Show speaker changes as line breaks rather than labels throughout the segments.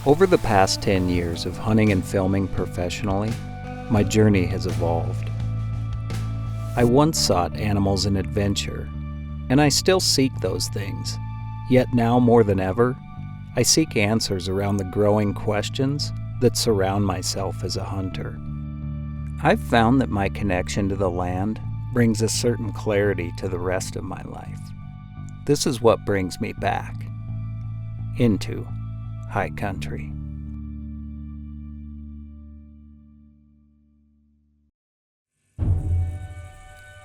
Over the past 10 years of hunting and filming professionally, my journey has evolved. I once sought animals and adventure, and I still seek those things. Yet now more than ever, I seek answers around the growing questions that surround myself as a hunter. I've found that my connection to the land brings a certain clarity to the rest of my life. This is what brings me back into high country.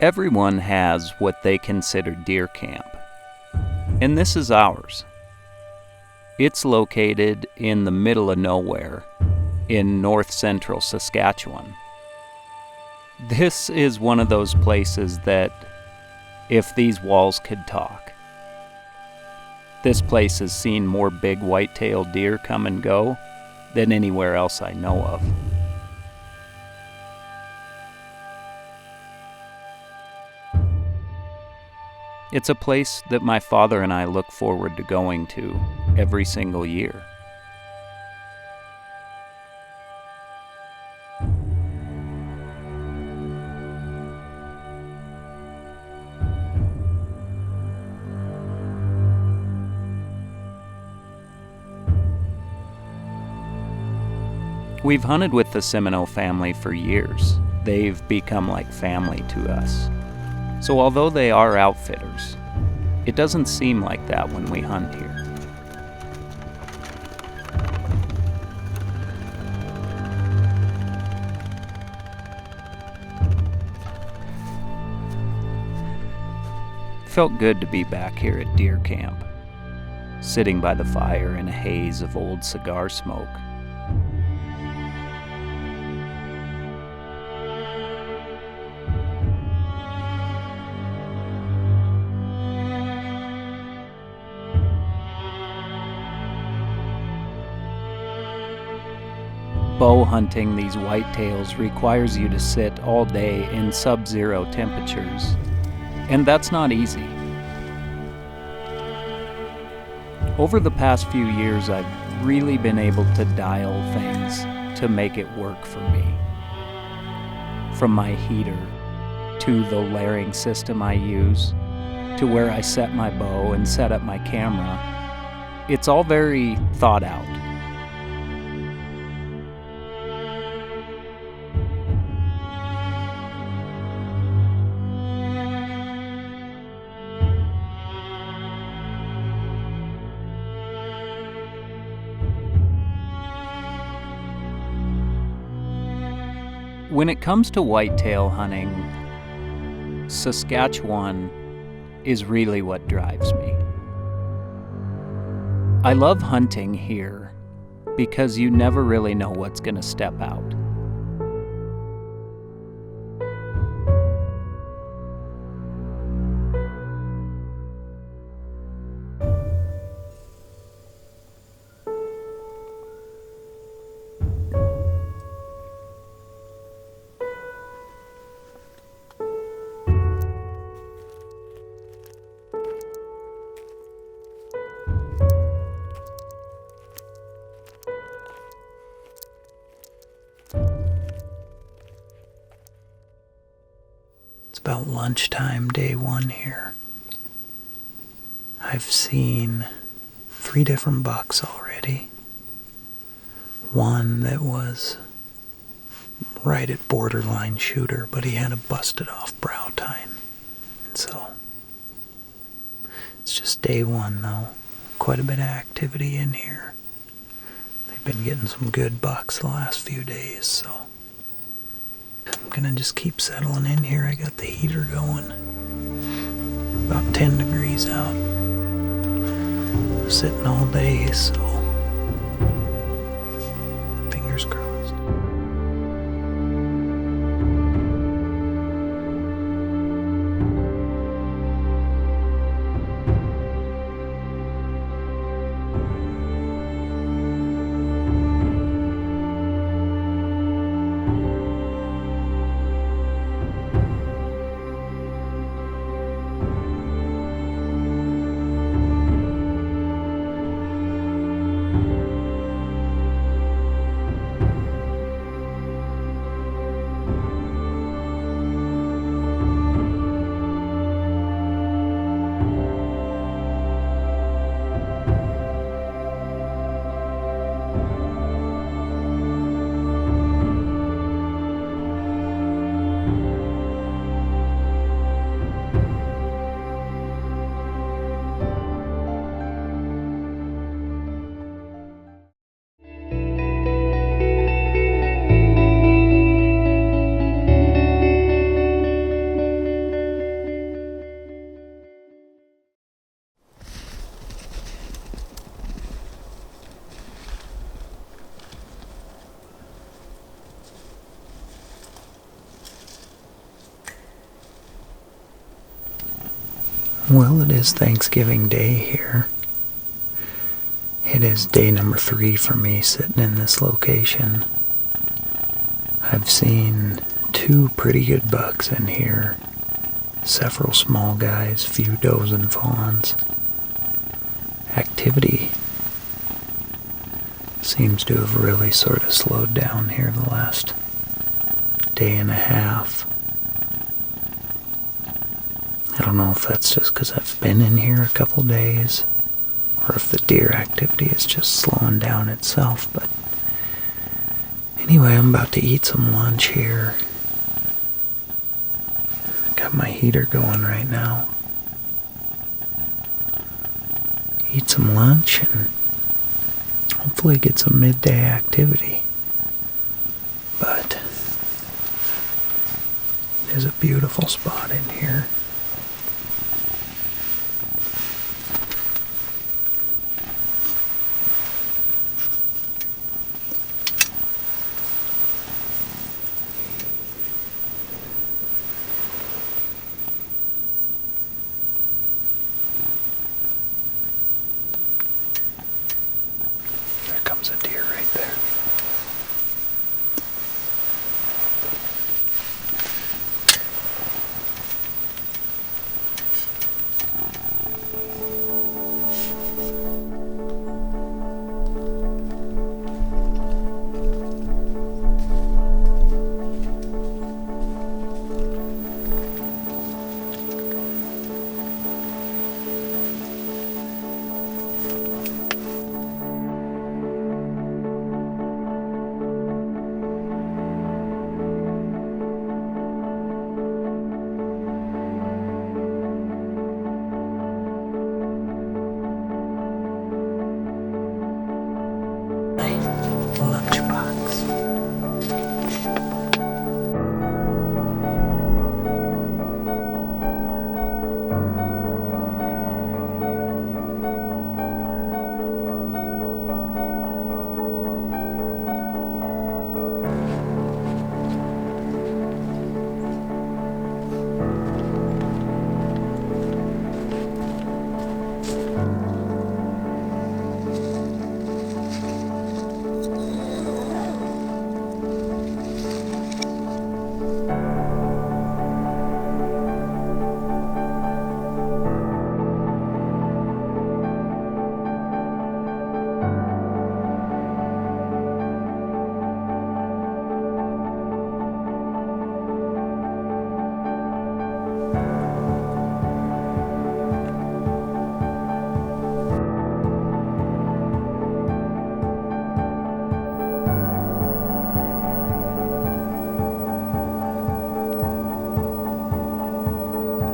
Everyone has what they consider deer camp, and this is ours. It's located in the middle of nowhere in north central Saskatchewan. This is one of those places that, if these walls could talk, this place has seen more big whitetail deer come and go than anywhere else I know of. It's a place that my father and I look forward to going to every single year. We've hunted with the Semino family for years. They've become like family to us. So although they are outfitters, it doesn't seem like that when we hunt here. It felt good to be back here at deer camp, sitting by the fire in a haze of old cigar smoke. Bow hunting these whitetails requires you to sit all day in sub-zero temperatures, and that's not easy. Over the past few years, I've really been able to dial things to make it work for me. From my heater, to the layering system I use, to where I set my bow and set up my camera, it's all very thought out. When it comes to whitetail hunting, Saskatchewan is really what drives me. I love hunting here because you never really know what's going to step out. It's about lunchtime, day one here. I've seen 3 different bucks already. One that was right at borderline shooter, but he had a busted off brow tine. And so, it's just day one though. Quite a bit of activity in here. They've been getting some good bucks the last few days, so I'm gonna just keep settling in here. I got the heater going. About 10 degrees out. Sitting all day, so fingers crossed. Well, it is Thanksgiving Day here. It is day number 3 for me sitting in this location. I've seen 2 pretty good bucks in here, several small guys, few does and fawns. Activity seems to have really sort of slowed down here the last day and a half. I don't know if that's just because I've been in here a couple days, or if the deer activity is just slowing down itself, but anyway, I'm about to eat some lunch here. Got my heater going right now. Eat some lunch and hopefully get some midday activity. But it is a beautiful spot in here. Comes a deer right there.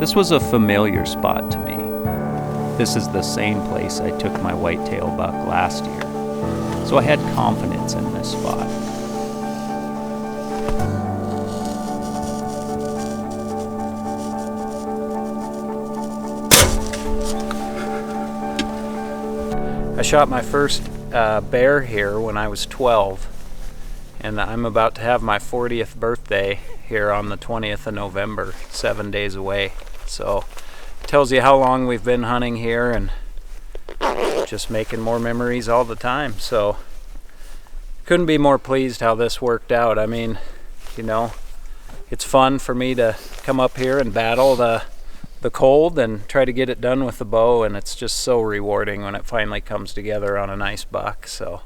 This was a familiar spot to me. This is the same place I took my whitetail buck last year, so I had confidence in this spot. I shot my first bear here when I was 12, and I'm about to have my 40th birthday here on the 20th of November, 7 days away. So it tells you how long we've been hunting here and just making more memories all the time. So couldn't be more pleased how this worked out. I mean, you know, it's fun for me to come up here and battle the cold and try to get it done with the bow, and it's just so rewarding when it finally comes together on a nice buck. So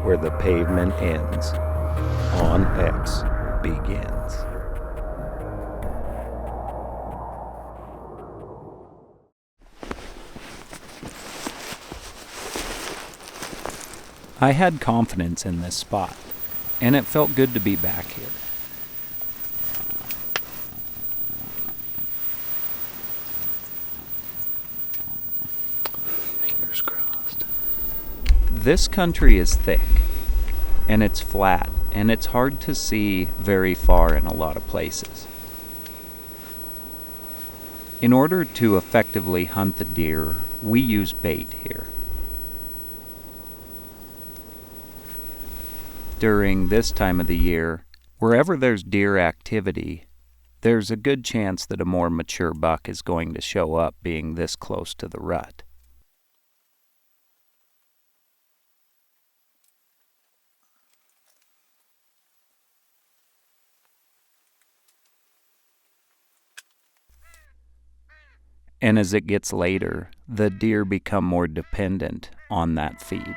where the pavement ends, on X begins. I had confidence in this spot, and it felt good to be back here. Fingers crossed. This country is thick, and it's flat, and it's hard to see very far in a lot of places. In order to effectively hunt the deer, we use bait here. During this time of the year, wherever there's deer activity, there's a good chance that a more mature buck is going to show up being this close to the rut. And as it gets later, the deer become more dependent on that feed.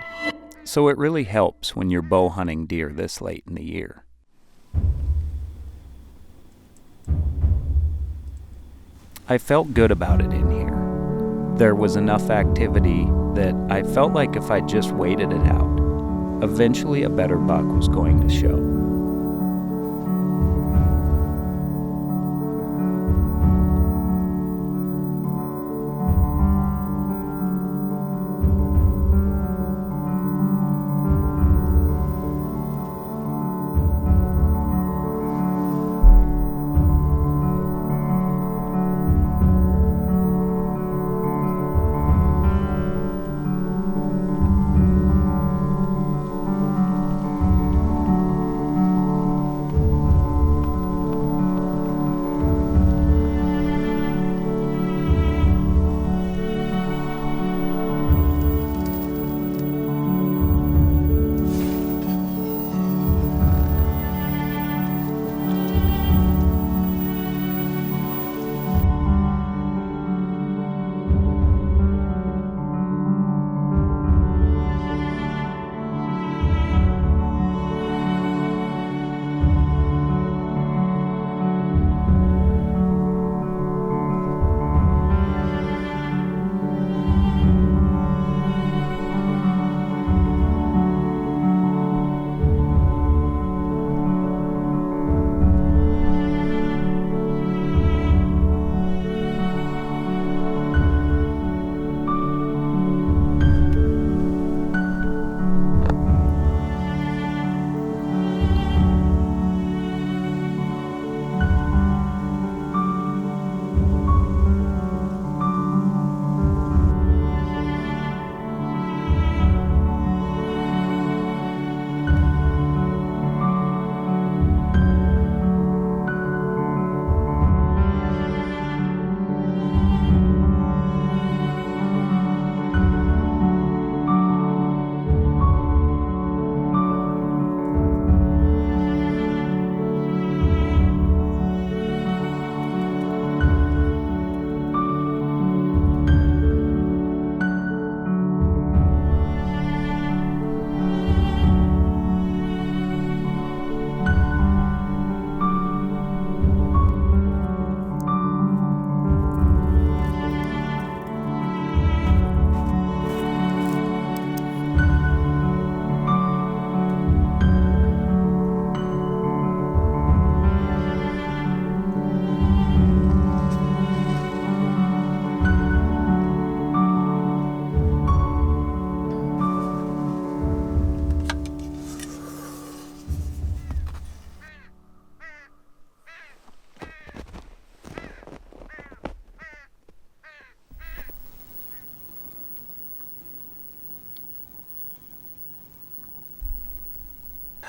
So it really helps when you're bow hunting deer this late in the year. I felt good about it in here. There was enough activity that I felt like if I just waited it out, eventually a better buck was going to show.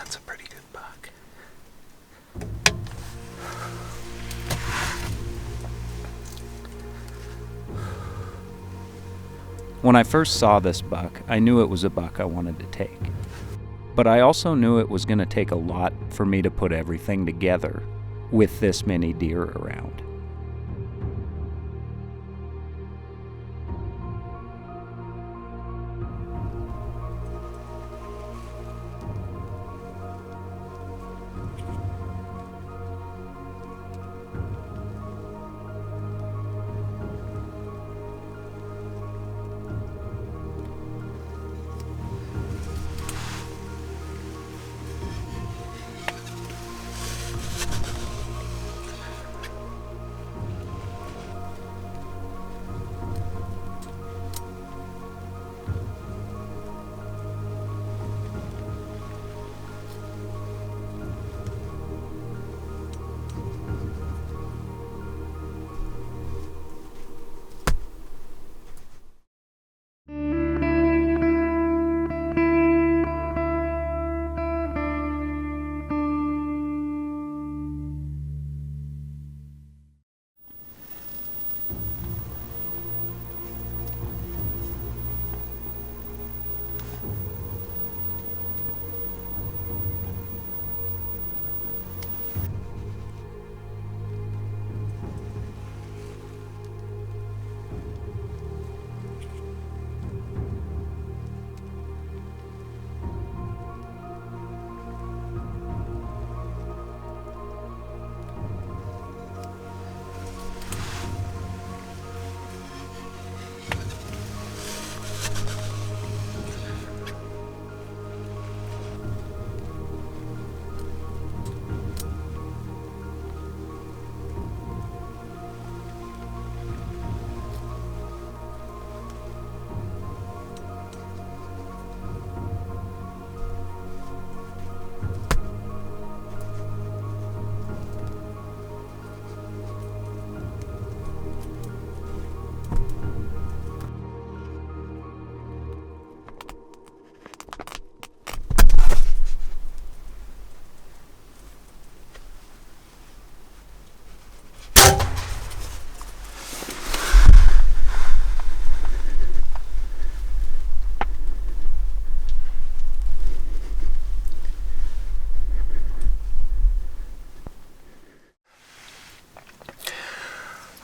That's a pretty good buck. When I first saw this buck, I knew it was a buck I wanted to take. But I also knew it was going to take a lot for me to put everything together with this many deer around.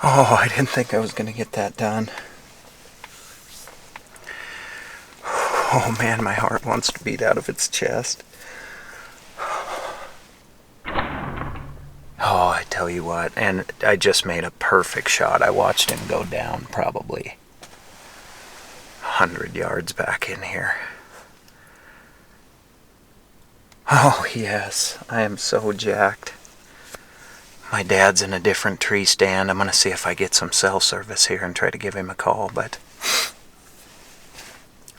Oh, I didn't think I was going to get that done. Oh man, my heart wants to beat out of its chest. Oh, I tell you what, and I just made a perfect shot. I watched him go down probably 100 yards back in here. Oh yes, I am so jacked. My dad's in a different tree stand. I'm going to see if I get some cell service here and try to give him a call, but...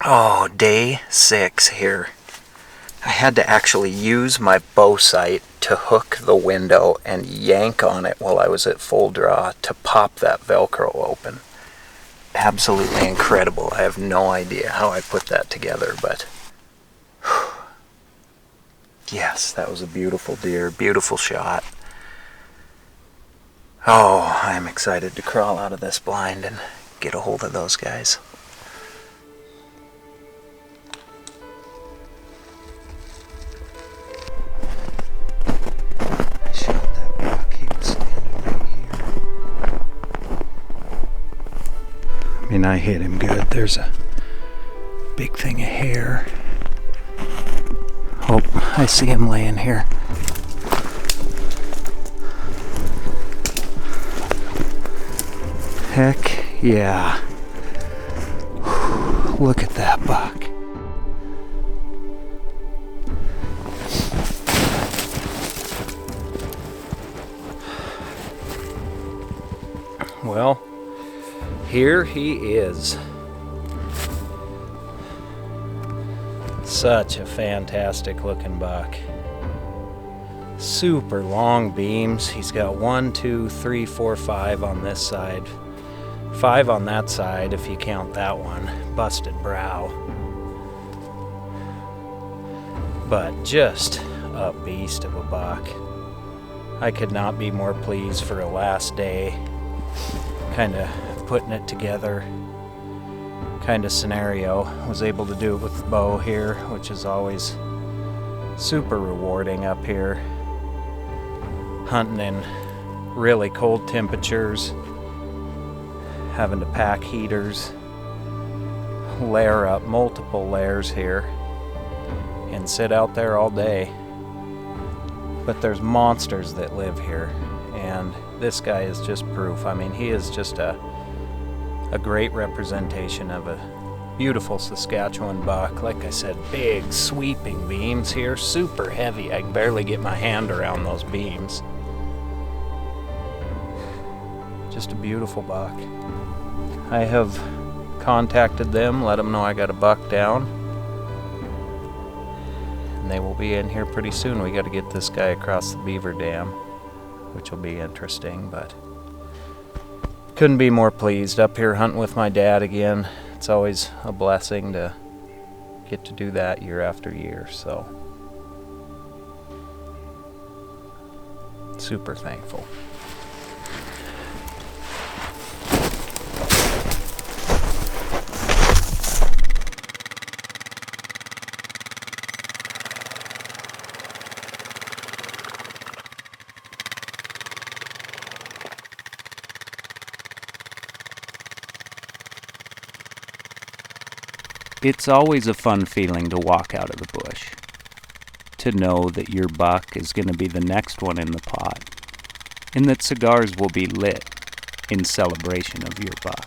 Oh, day 6 here. I had to actually use my bow sight to hook the window and yank on it while I was at full draw to pop that Velcro open. Absolutely incredible. I have no idea how I put that together, but... Yes, that was a beautiful deer, beautiful shot. Oh, I'm excited to crawl out of this blind and get a hold of those guys. I shot that buck. He was standing right here. I mean, I hit him good. There's a big thing of hair. Oh, I see him laying here. Heck yeah. Look at that buck. Well, here he is. Such a fantastic looking buck. Super long beams. He's got 1, 2, 3, 4, 5 on this side. 5 on that side if you count that one. Busted brow. But just a beast of a buck. I could not be more pleased for a last day. Kind of putting it together kind of scenario. Was able to do it with the bow here, which is always super rewarding up here. Hunting in really cold temperatures, having to pack heaters, layer up multiple layers here, and sit out there all day. But there's monsters that live here, and this guy is just proof. I mean, he is just a great representation of a beautiful Saskatchewan buck. Like I said, big sweeping beams here, super heavy. I can barely get my hand around those beams. Just a beautiful buck. I have contacted them, let them know I got a buck down, and they will be in here pretty soon. We got to get this guy across the beaver dam, which will be interesting, but couldn't be more pleased. Up here hunting with my dad again. It's always a blessing to get to do that year after year, so super thankful. It's always a fun feeling to walk out of the bush, to know that your buck is going to be the next one in the pot, and that cigars will be lit in celebration of your buck.